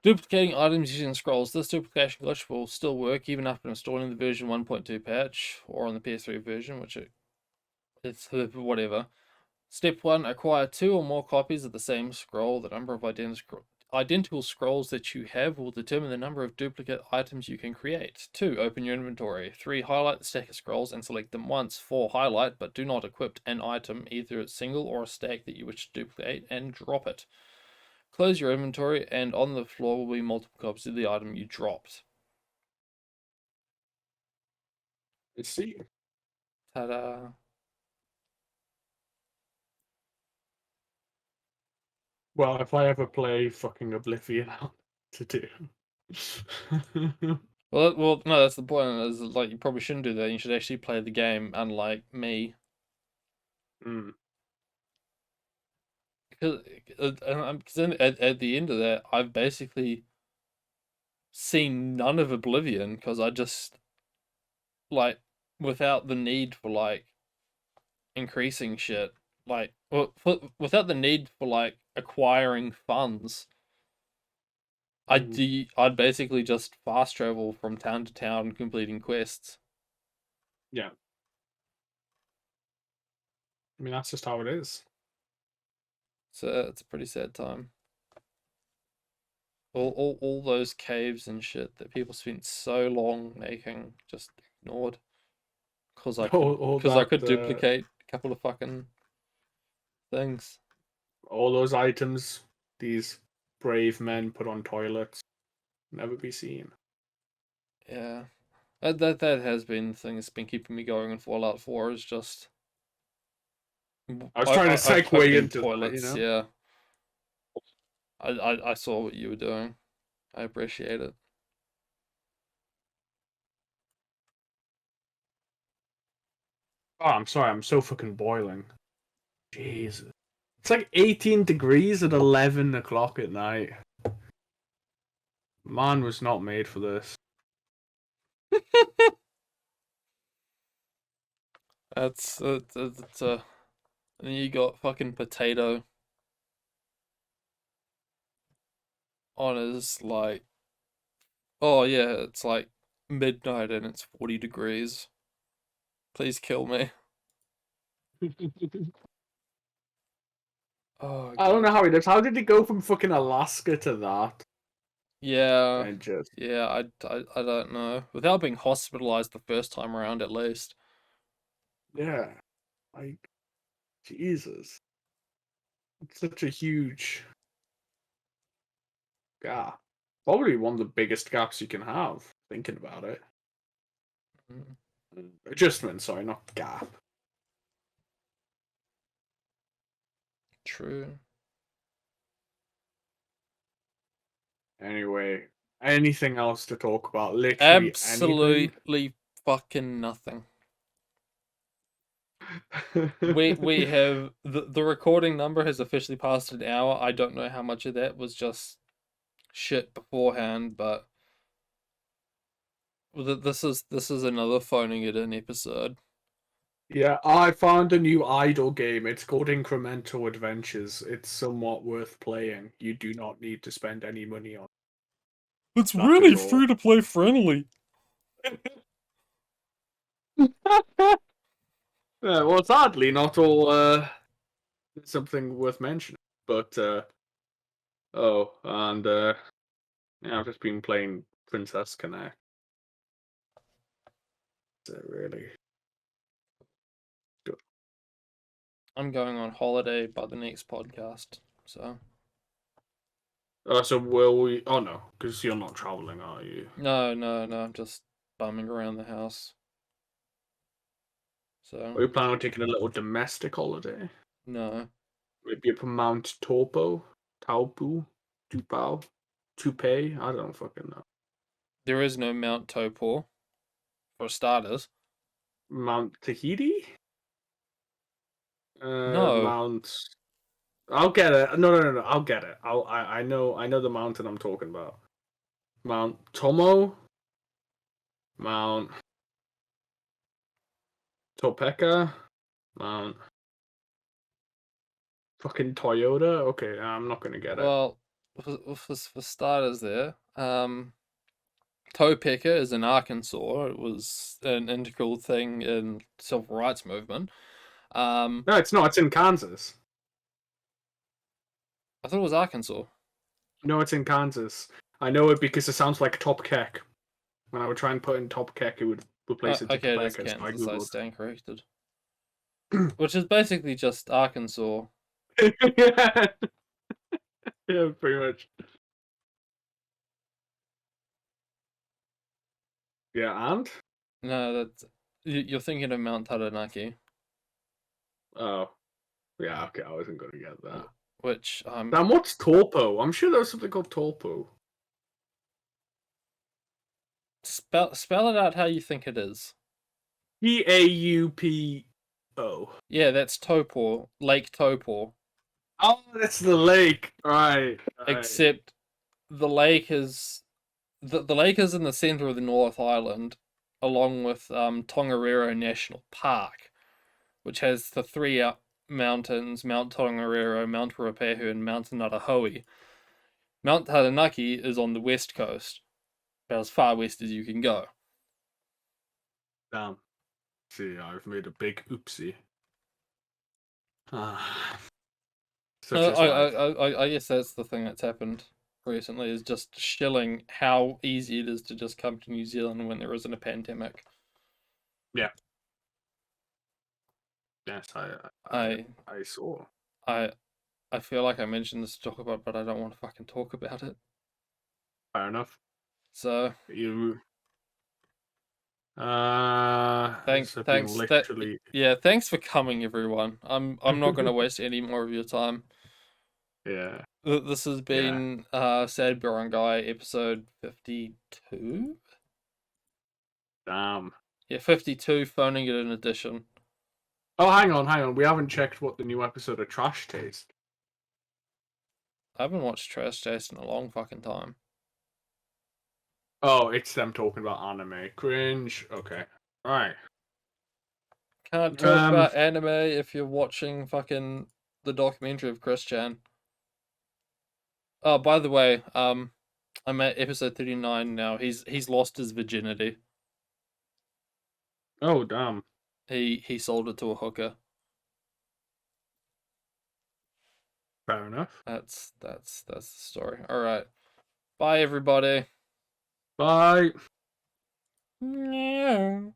Duplicating items using scrolls. This duplication glitch will still work even after installing the version 1.2 patch or on the PS3 version, which it's whatever. Step 1, acquire 2 or more copies of the same scroll. The number of identical scrolls that you have will determine the number of duplicate items you can create. 2, open your inventory. 3, highlight the stack of scrolls and select them once. 4, highlight but do not equip an item, either a single or a stack that you wish to duplicate, and drop it. Close your inventory and on the floor will be multiple copies of the item you dropped. Let's see. Ta-da. Well, if I ever play fucking Oblivion, I'll to do. Well, no, that's the point. Is like you probably shouldn't do that. You should actually play the game, unlike me. Mm. Because at the end of that, I've basically seen none of Oblivion because I just like without the need for like increasing shit, like without the need for like acquiring funds. I'd basically just fast travel from town to town completing quests. Yeah. I mean, that's just how it is. So it's a pretty sad time. All those caves and shit that people spent so long making just ignored because I could duplicate a couple of fucking things. All those items these brave men put on toilets never be seen. Yeah, that has been the thing that's been keeping me going in Fallout 4 is just. I was trying to segue into toilets. That, you know? Yeah. I saw what you were doing. I appreciate it. Oh, I'm sorry. I'm so fucking boiling. Jesus. It's like 18 degrees at 11 o'clock at night. Man was not made for this. That's and then you got fucking Potato on his like, oh yeah, it's like midnight and it's 40 degrees. Please kill me. Oh, I don't know God. how he does. How did he go from fucking Alaska to that? Yeah. And just Yeah, I don't know. Without being hospitalized the first time around, at least. yeah, like Jesus, it's such a huge gap. Probably one of the biggest gaps you can have. Thinking about it, Mm, adjustment. Sorry, not gap. true. Anyway, anything else to talk about? Literally anything. Absolutely fucking nothing. We have the recording number has officially passed an hour. I don't know how much of that was just shit beforehand, but this is another phoning it in episode. Yeah, I found a new idle game. It's called Incremental Adventures. It's somewhat worth playing. You do not need to spend any money on It's that at really all. free to play friendly. Yeah, well, sadly, not all something worth mentioning. But oh, and yeah, I've just been playing Princess Connect. Is it really good? I'm going on holiday by the next podcast, so So will we? Oh no, because you're not traveling, are you? no, I'm just bumming around the house. So Are you planning on taking a little domestic holiday? no, Maybe up Mount Taupo, Tupao, Tupe. I don't fucking know. there is no Mount Topor for starters. Mount Tahiti. No, Mount. I'll get it. No. I'll get it. I know the mountain I'm talking about. Mount Tomo. Mount Topeka. Mount fucking Toyota. Okay, I'm not gonna get it. well, for starters, there, Topeka is in Arkansas. It was an integral thing in civil rights movement. Um, No, it's not. It's in Kansas. I thought it was Arkansas. No, it's in Kansas. I know it because it sounds like Top Keck. When I would try and put in Top Keck, it would replace it to Okay, it is Topeka. So I Kansas. I googled. stand corrected. Which is basically just Arkansas. Yeah, yeah, pretty much. Yeah, and No, that's you're thinking of Mount Taranaki, oh, yeah, okay, I wasn't gonna get that. which Now, what's Torpo? I'm sure there's something called Torpo. spell it out how you think it is. Taupo. Yeah, that's Topor, Lake Topor. Oh, that's the lake. Right, right. Except the lake is the lake is in the center of the North Island, along with Tongariro National Park, which has the three mountains: Mount Tongariro, Mount Ruapehu, and Mount Narahoe. Mount Taranaki is on the west coast, about as far west as you can go. Damn. See, I've made a big oopsie. Ah, such is life. I guess that's the thing that's happened recently is just shilling how easy it is to just come to New Zealand when there isn't a pandemic. Yeah. Yes, I I saw. I I feel like I mentioned this to talk about, but I don't want to fucking talk about it. Fair enough. So You. thanks, This has been thanks. That literally. yeah, thanks for coming, everyone. I'm not gonna waste any more of your time. Yeah. This has Yeah. been Sad Guy episode 52. Damn. Yeah, 52. Phoning it in edition. Oh, hang on. We haven't checked what the new episode of Trash Taste. I haven't watched Trash Taste in a long fucking time. Oh, it's them talking about anime. Cringe. Okay. Alright. Can't talk about anime if you're watching fucking the documentary of Chris Chan. Oh, by the way, I'm at episode 39 now. He's lost his virginity. Oh, damn. He sold it to a hooker. Fair enough. That's the story. All right. Bye, everybody. Bye. Meow.